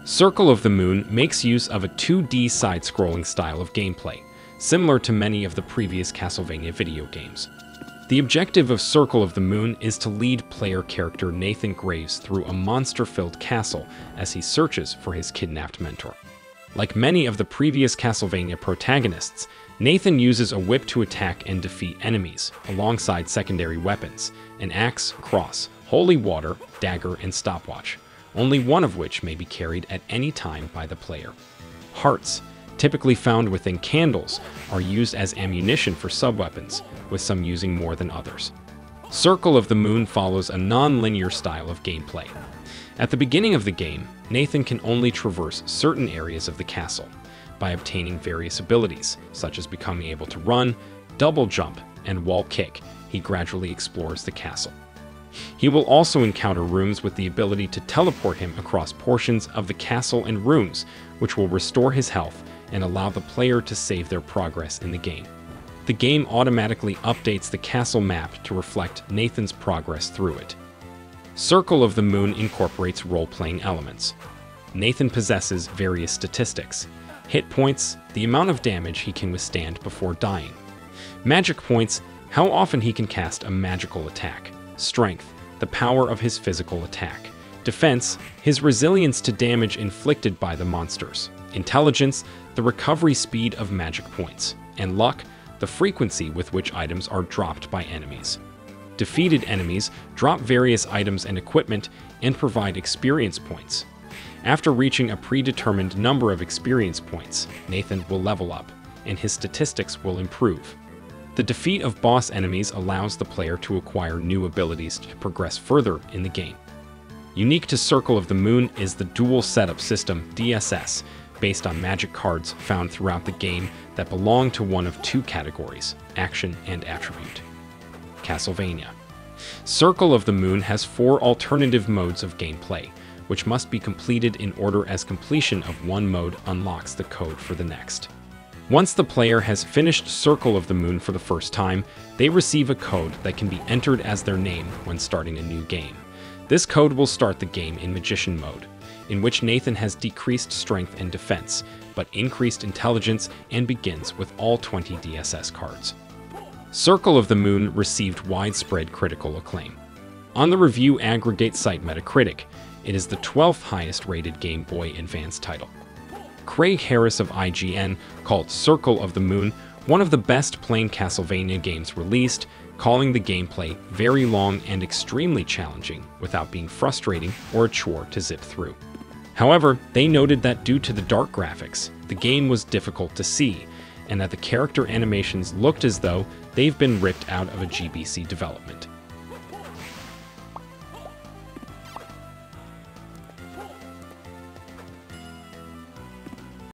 Circle of the Moon makes use of a 2D side-scrolling style of gameplay, similar to many of the previous Castlevania video games. The objective of Circle of the Moon is to lead player character Nathan Graves through a monster-filled castle as he searches for his kidnapped mentor. Like many of the previous Castlevania protagonists, Nathan uses a whip to attack and defeat enemies, alongside secondary weapons, an axe, cross, holy water, dagger, and stopwatch, only one of which may be carried at any time by the player. Hearts, typically found within candles, are used as ammunition for sub-weapons, with some using more than others. Circle of the Moon follows a non-linear style of gameplay. At the beginning of the game, Nathan can only traverse certain areas of the castle. By obtaining various abilities, such as becoming able to run, double jump, and wall kick, he gradually explores the castle. He will also encounter rooms with the ability to teleport him across portions of the castle and rooms, which will restore his health and allow the player to save their progress in the game. The game automatically updates the castle map to reflect Nathan's progress through it. Circle of the Moon incorporates role-playing elements. Nathan possesses various statistics: hit points, the amount of damage he can withstand before dying; magic points, how often he can cast a magical attack; strength, the power of his physical attack; defense, his resilience to damage inflicted by the monsters; intelligence, the recovery speed of magic points; and luck, the frequency with which items are dropped by enemies. Defeated enemies drop various items and equipment and provide experience points. After reaching a predetermined number of experience points, Nathan will level up, and his statistics will improve. The defeat of boss enemies allows the player to acquire new abilities to progress further in the game. Unique to Circle of the Moon is the dual setup system, DSS, based on magic cards found throughout the game that belong to one of two categories, action and attribute. Castlevania. Circle of the Moon has 4 alternative modes of gameplay, which must be completed in order, as completion of one mode unlocks the code for the next. Once the player has finished Circle of the Moon for the first time, they receive a code that can be entered as their name when starting a new game. This code will start the game in Magician mode, in which Nathan has decreased strength and defense, but increased intelligence, and begins with all 20 DSS cards. Circle of the Moon received widespread critical acclaim. On the review aggregate site Metacritic, it is the 12th highest rated Game Boy Advance title. Craig Harris of IGN called Circle of the Moon one of the best plain Castlevania games released, calling the gameplay very long and extremely challenging without being frustrating or a chore to zip through. However, they noted that due to the dark graphics, the game was difficult to see, and that the character animations looked as though they've been ripped out of a GBC development.